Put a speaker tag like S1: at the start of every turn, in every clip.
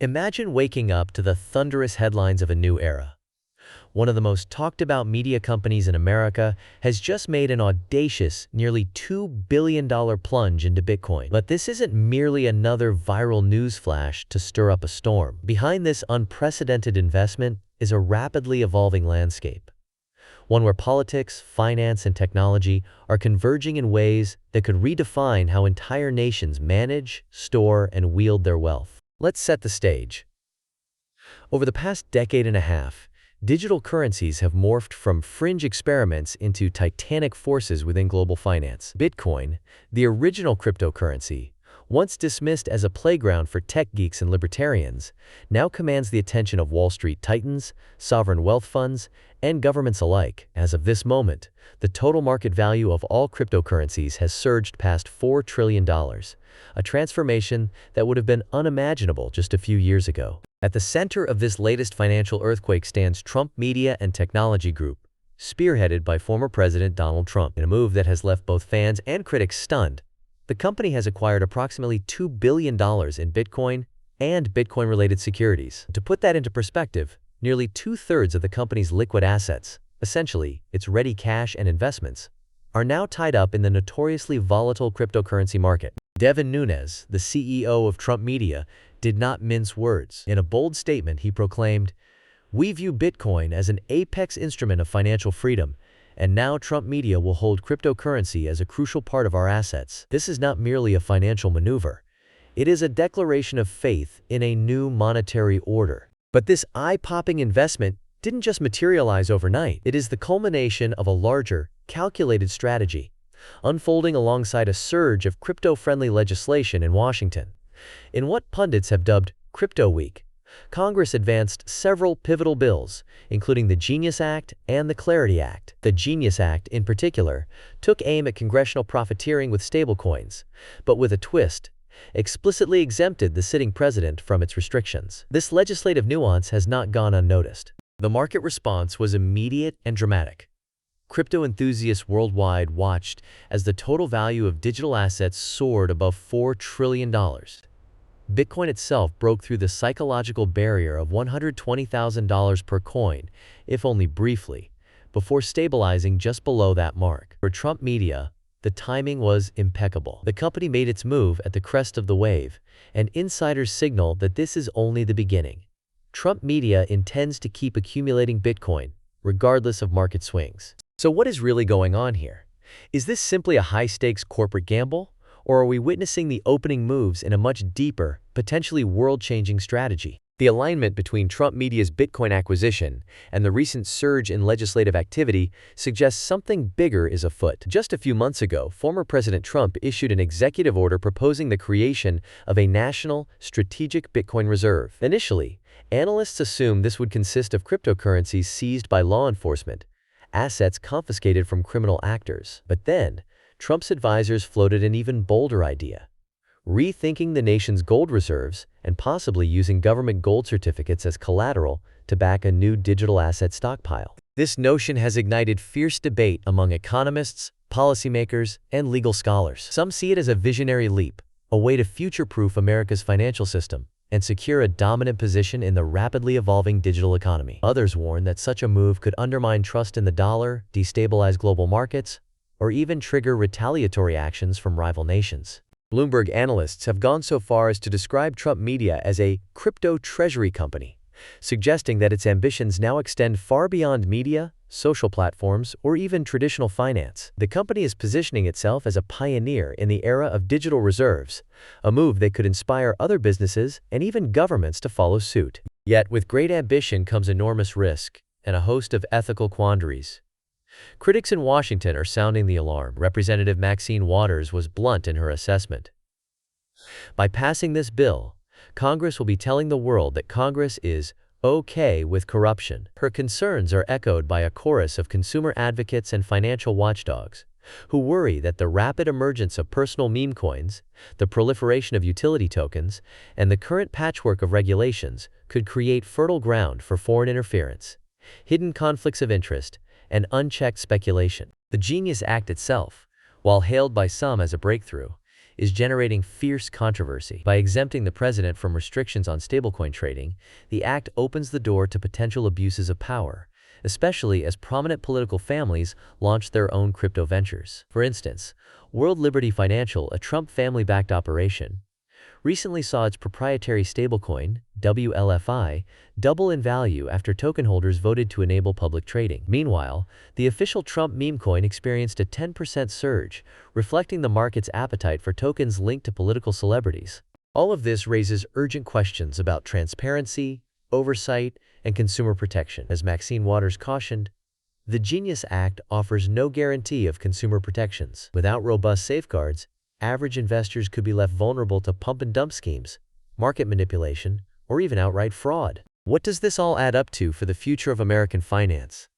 S1: Imagine waking up to the thunderous headlines of a new era. One of the most talked about media companies in America has just made an audacious, nearly $2 billion plunge into Bitcoin. But this isn't merely another viral news flash to stir up a storm. Behind this unprecedented investment is a rapidly evolving landscape. One where politics, finance, and technology are converging in ways that could redefine how entire nations manage, store, and wield their wealth. Let's set the stage. Over the past decade and a half, digital currencies have morphed from fringe experiments into titanic forces within global finance. Bitcoin, the original cryptocurrency, once dismissed as a playground for tech geeks and libertarians, now commands the attention of Wall Street titans, sovereign wealth funds, and governments alike. As of this moment, the total market value of all cryptocurrencies has surged past $4 trillion, a transformation that would have been unimaginable just a few years ago. At the center of this latest financial earthquake stands Trump Media and Technology Group, spearheaded by former President Donald Trump. In a move that has left both fans and critics stunned, the company has acquired approximately $2 billion in Bitcoin and Bitcoin-related securities. To put that into perspective, nearly two-thirds of the company's liquid assets, essentially its ready cash and investments, are now tied up in the notoriously volatile cryptocurrency market. Devin Nunes, the CEO of Trump Media, did not mince words. In a bold statement, he proclaimed, "We view Bitcoin as an apex instrument of financial freedom, and now Trump Media will hold cryptocurrency as a crucial part of our assets." This is not merely a financial maneuver. It is a declaration of faith in a new monetary order. But this eye-popping investment didn't just materialize overnight. It is the culmination of a larger, calculated strategy, unfolding alongside a surge of crypto-friendly legislation in Washington. In what pundits have dubbed Crypto Week, Congress advanced several pivotal bills, including the Genius Act and the Clarity Act. The Genius Act, in particular, took aim at congressional profiteering with stablecoins, but with a twist, explicitly exempted the sitting president from its restrictions. This legislative nuance has not gone unnoticed. The market response was immediate and dramatic. Crypto enthusiasts worldwide watched as the total value of digital assets soared above $4 trillion. Bitcoin itself broke through the psychological barrier of $120,000 per coin, if only briefly, before stabilizing just below that mark. For Trump Media, the timing was impeccable. The company made its move at the crest of the wave, and insiders signal that this is only the beginning. Trump Media intends to keep accumulating Bitcoin, regardless of market swings. So what is really going on here? Is this simply a high-stakes corporate gamble? Or are we witnessing the opening moves in a much deeper, potentially world-changing strategy? The alignment between Trump Media's Bitcoin acquisition and the recent surge in legislative activity suggests something bigger is afoot. Just a few months ago, former President Trump issued an executive order proposing the creation of a national, strategic Bitcoin reserve. Initially, analysts assumed this would consist of cryptocurrencies seized by law enforcement, assets confiscated from criminal actors. But then, Trump's advisors floated an even bolder idea: rethinking the nation's gold reserves and possibly using government gold certificates as collateral to back a new digital asset stockpile. This notion has ignited fierce debate among economists, policymakers, and legal scholars. Some see it as a visionary leap, a way to future-proof America's financial system and secure a dominant position in the rapidly evolving digital economy. Others warn that such a move could undermine trust in the dollar, destabilize global markets, or even trigger retaliatory actions from rival nations. Bloomberg analysts have gone so far as to describe Trump Media as a crypto treasury company, suggesting that its ambitions now extend far beyond media, social platforms, or even traditional finance. The company is positioning itself as a pioneer in the era of digital reserves, a move that could inspire other businesses and even governments to follow suit. Yet, with great ambition comes enormous risk and a host of ethical quandaries. Critics in Washington are sounding the alarm. Representative Maxine Waters was blunt in her assessment. By passing this bill, Congress will be telling the world that Congress is okay with corruption. Her concerns are echoed by a chorus of consumer advocates and financial watchdogs, who worry that the rapid emergence of personal meme coins, the proliferation of utility tokens, and the current patchwork of regulations could create fertile ground for foreign interference, hidden conflicts of interest, and unchecked speculation. The Genius Act itself, while hailed by some as a breakthrough, is generating fierce controversy. By exempting the president from restrictions on stablecoin trading, the act opens the door to potential abuses of power, especially as prominent political families launch their own crypto ventures. For instance, World Liberty Financial, a Trump family-backed operation, recently saw its proprietary stablecoin, WLFI, double in value after token holders voted to enable public trading. Meanwhile, the official Trump meme coin experienced a 10% surge, reflecting the market's appetite for tokens linked to political celebrities. All of this raises urgent questions about transparency, oversight, and consumer protection. As Maxine Waters cautioned, the Genius Act offers no guarantee of consumer protections. Without robust safeguards, average investors could be left vulnerable to pump-and-dump schemes, market manipulation, or even outright fraud. What does this all add up to for the future of American finance?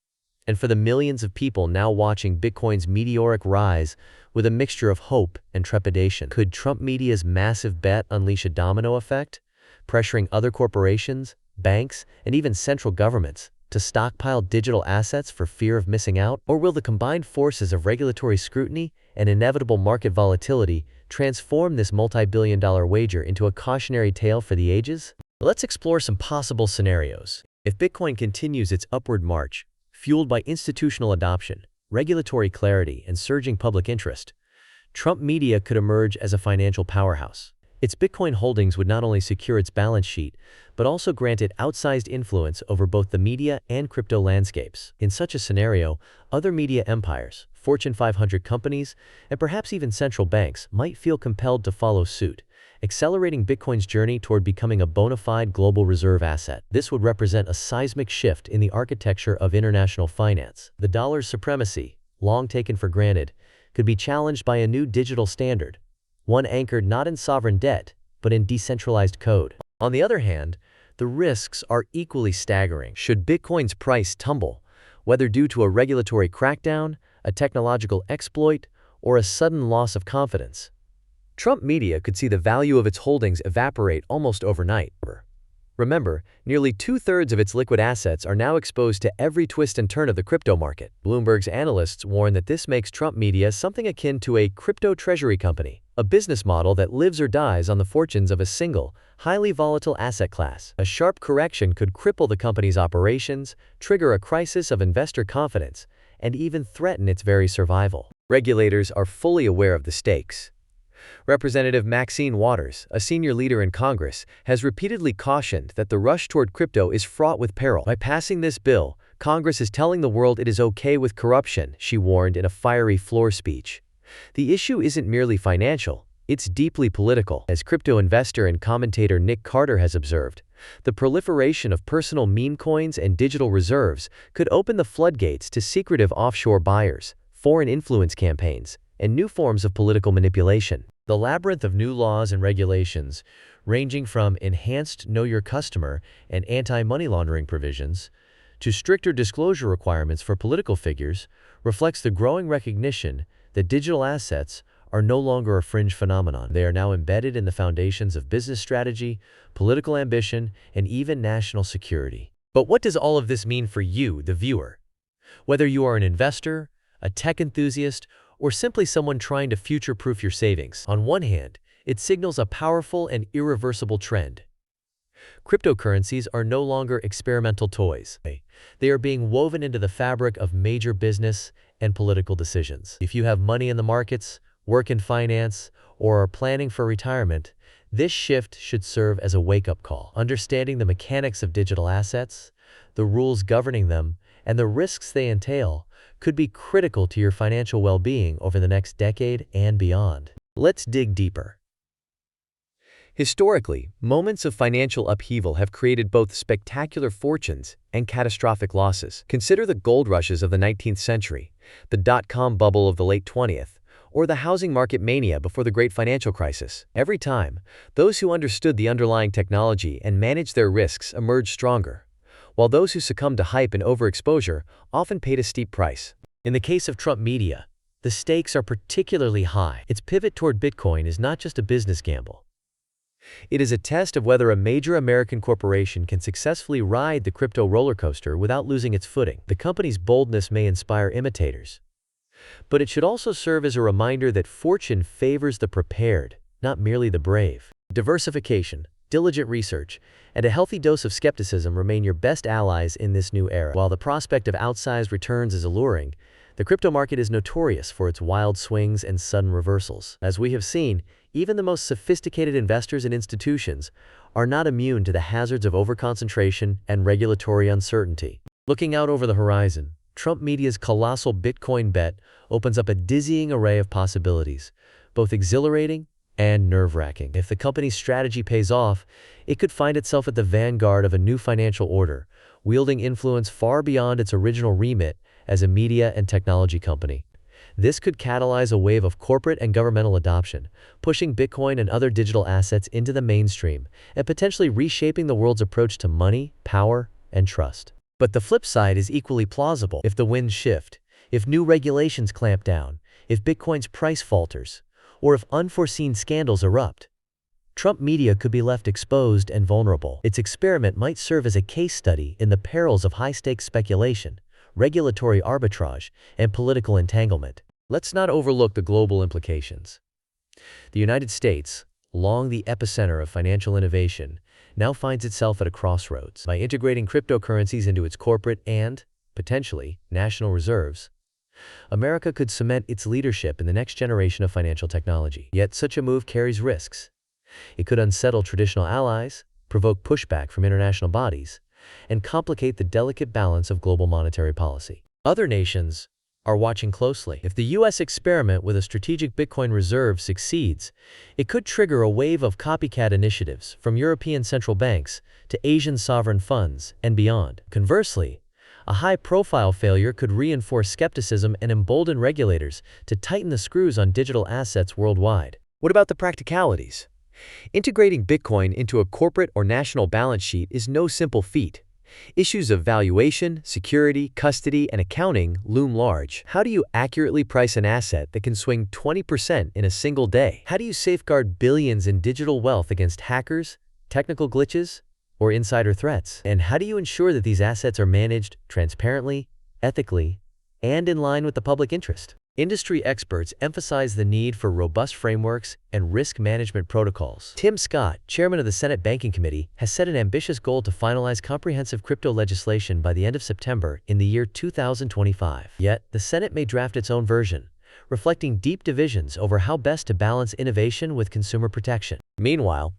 S1: And for the millions of people now watching Bitcoin's meteoric rise with a mixture of hope and trepidation? Could Trump media's massive bet unleash a domino effect, pressuring other corporations, banks, and even central governments to stockpile digital assets for fear of missing out? Or will the combined forces of regulatory scrutiny and inevitable market volatility transform this multi-billion-dollar wager into a cautionary tale for the ages? Let's explore some possible scenarios. If Bitcoin continues its upward march, fueled by institutional adoption, regulatory clarity, and surging public interest, Trump media could emerge as a financial powerhouse. Its Bitcoin holdings would not only secure its balance sheet, but also grant it outsized influence over both the media and crypto landscapes. In such a scenario, other media empires, Fortune 500 companies, and perhaps even central banks might feel compelled to follow suit, accelerating Bitcoin's journey toward becoming a bona fide global reserve asset. This would represent a seismic shift in the architecture of international finance. The dollar's supremacy, long taken for granted, could be challenged by a new digital standard, one anchored not in sovereign debt, but in decentralized code. On the other hand, the risks are equally staggering. Should Bitcoin's price tumble, whether due to a regulatory crackdown, a technological exploit, or a sudden loss of confidence, Trump media could see the value of its holdings evaporate almost overnight. Remember, nearly two-thirds of its liquid assets are now exposed to every twist and turn of the crypto market. Bloomberg's analysts warn that this makes Trump media something akin to a crypto treasury company, a business model that lives or dies on the fortunes of a single, highly volatile asset class. A sharp correction could cripple the company's operations, trigger a crisis of investor confidence, and even threaten its very survival. Regulators are fully aware of the stakes. Representative Maxine Waters, a senior leader in Congress, has repeatedly cautioned that the rush toward crypto is fraught with peril. By passing this bill, Congress is telling the world it is okay with corruption, she warned in a fiery floor speech. The issue isn't merely financial, it's deeply political. As crypto investor and commentator Nick Carter has observed, the proliferation of personal meme coins and digital reserves could open the floodgates to secretive offshore buyers, foreign influence campaigns, and new forms of political manipulation. The labyrinth of new laws and regulations, ranging from enhanced Know Your Customer and anti-money laundering provisions to stricter disclosure requirements for political figures, reflects the growing recognition that digital assets are no longer a fringe phenomenon. They are now embedded in the foundations of business strategy, political ambition, and even national security. But what does all of this mean for you, the viewer? Whether you are an investor, a tech enthusiast, or simply someone trying to future-proof your savings. On one hand, it signals a powerful and irreversible trend. Cryptocurrencies are no longer experimental toys. They are being woven into the fabric of major business and political decisions. If you have money in the markets, work in finance, or are planning for retirement, this shift should serve as a wake-up call. Understanding the mechanics of digital assets, the rules governing them, and the risks they entail could be critical to your financial well-being over the next decade and beyond. Let's dig deeper. Historically, moments of financial upheaval have created both spectacular fortunes and catastrophic losses. Consider the gold rushes of the 19th century, the dot-com bubble of the late 20th, or the housing market mania before the Great Financial Crisis. Every time, those who understood the underlying technology and managed their risks emerged stronger, while those who succumbed to hype and overexposure often paid a steep price. In the case of Trump media, the stakes are particularly high. Its pivot toward Bitcoin is not just a business gamble. It is a test of whether a major American corporation can successfully ride the crypto roller coaster without losing its footing. The company's boldness may inspire imitators, But it should also serve as a reminder that fortune favors the prepared, not merely the brave. Diversification, diligent research, and a healthy dose of skepticism remain your best allies in this new era. While the prospect of outsized returns is alluring, the crypto market is notorious for its wild swings and sudden reversals. As we have seen, even the most sophisticated investors and institutions are not immune to the hazards of overconcentration and regulatory uncertainty. Looking out over the horizon, Trump Media's colossal Bitcoin bet opens up a dizzying array of possibilities, both exhilarating and nerve-wracking. If the company's strategy pays off, it could find itself at the vanguard of a new financial order, wielding influence far beyond its original remit as a media and technology company. This could catalyze a wave of corporate and governmental adoption, pushing Bitcoin and other digital assets into the mainstream and potentially reshaping the world's approach to money, power, and trust. But the flip side is equally plausible. If the winds shift, if new regulations clamp down, if Bitcoin's price falters, or if unforeseen scandals erupt, Trump Media could be left exposed and vulnerable. Its experiment might serve as a case study in the perils of high-stakes speculation, regulatory arbitrage, and political entanglement. Let's not overlook the global implications. The United States, long the epicenter of financial innovation, now finds itself at a crossroads. By integrating cryptocurrencies into its corporate and, potentially, national reserves, America could cement its leadership in the next generation of financial technology. Yet such a move carries risks. It could unsettle traditional allies, provoke pushback from international bodies, and complicate the delicate balance of global monetary policy. Other nations are watching closely. If the U.S. experiment with a strategic Bitcoin reserve succeeds, it could trigger a wave of copycat initiatives from European central banks to Asian sovereign funds and beyond. Conversely, a high-profile failure could reinforce skepticism and embolden regulators to tighten the screws on digital assets worldwide. What about the practicalities? Integrating Bitcoin into a corporate or national balance sheet is no simple feat. Issues of valuation, security, custody, and accounting loom large. How do you accurately price an asset that can swing 20% in a single day? How do you safeguard billions in digital wealth against hackers, technical glitches, or insider threats? And how do you ensure that these assets are managed transparently, ethically, and in line with the public interest? Industry experts emphasize the need for robust frameworks and risk management protocols. Tim Scott, chairman of the Senate Banking Committee, has set an ambitious goal to finalize comprehensive crypto legislation by the end of September in the year 2025. Yet, the Senate may draft its own version, reflecting deep divisions over how best to balance innovation with consumer protection. Meanwhile,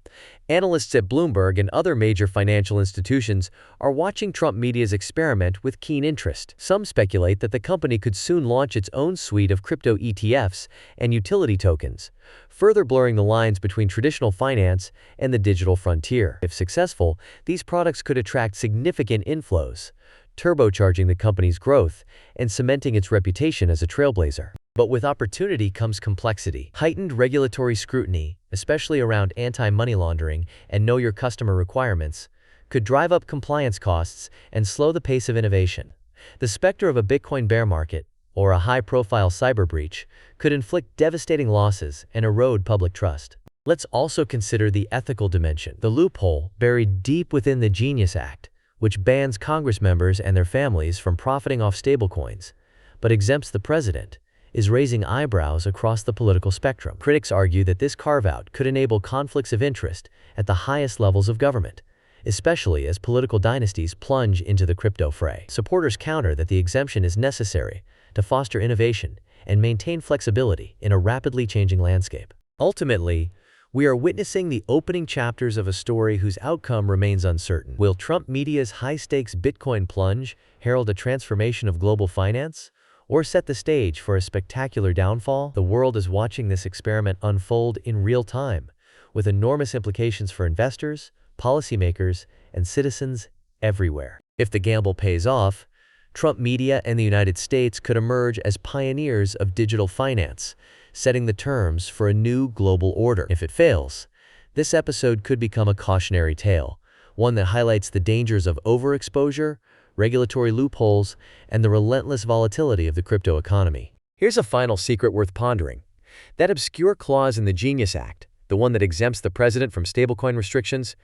S1: analysts at Bloomberg and other major financial institutions are watching Trump Media's experiment with keen interest. Some speculate that the company could soon launch its own suite of crypto ETFs and utility tokens, further blurring the lines between traditional finance and the digital frontier. If successful, these products could attract significant inflows, turbocharging the company's growth and cementing its reputation as a trailblazer. But with opportunity comes complexity. Heightened regulatory scrutiny, especially around anti-money laundering and know-your-customer requirements, could drive up compliance costs and slow the pace of innovation. The specter of a Bitcoin bear market, or a high-profile cyber breach, could inflict devastating losses and erode public trust. Let's also consider the ethical dimension. The loophole buried deep within the Genius Act, which bans Congress members and their families from profiting off stablecoins, but exempts the president, is raising eyebrows across the political spectrum. Critics argue that this carve-out could enable conflicts of interest at the highest levels of government, especially as political dynasties plunge into the crypto fray. Supporters counter that the exemption is necessary to foster innovation and maintain flexibility in a rapidly changing landscape. Ultimately, we are witnessing the opening chapters of a story whose outcome remains uncertain. Will Trump Media's high-stakes Bitcoin plunge herald a transformation of global finance, or set the stage for a spectacular downfall? The world is watching this experiment unfold in real time, with enormous implications for investors, policymakers, and citizens everywhere. If the gamble pays off, Trump Media and the United States could emerge as pioneers of digital finance, setting the terms for a new global order. If it fails, this episode could become a cautionary tale, one that highlights the dangers of overexposure, regulatory loopholes, and the relentless volatility of the crypto economy. Here's a final secret worth pondering. That obscure clause in the Genius Act, the one that exempts the president from stablecoin restrictions,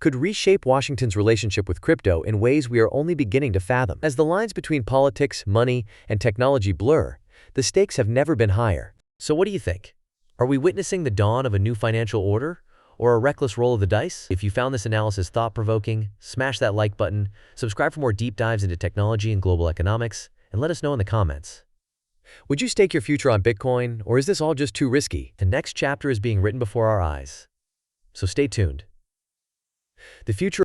S1: could reshape Washington's relationship with crypto in ways we are only beginning to fathom. As the lines between politics, money, and technology blur, The stakes have never been higher. So what do you think? Are we witnessing the dawn of a new financial order, or a reckless roll of the dice? If you found this analysis thought-provoking, smash that like button, subscribe for more deep dives into technology and global economics, and let us know in the comments. Would you stake your future on Bitcoin, or is this all just too risky? The next chapter is being written before our eyes. So stay tuned. The future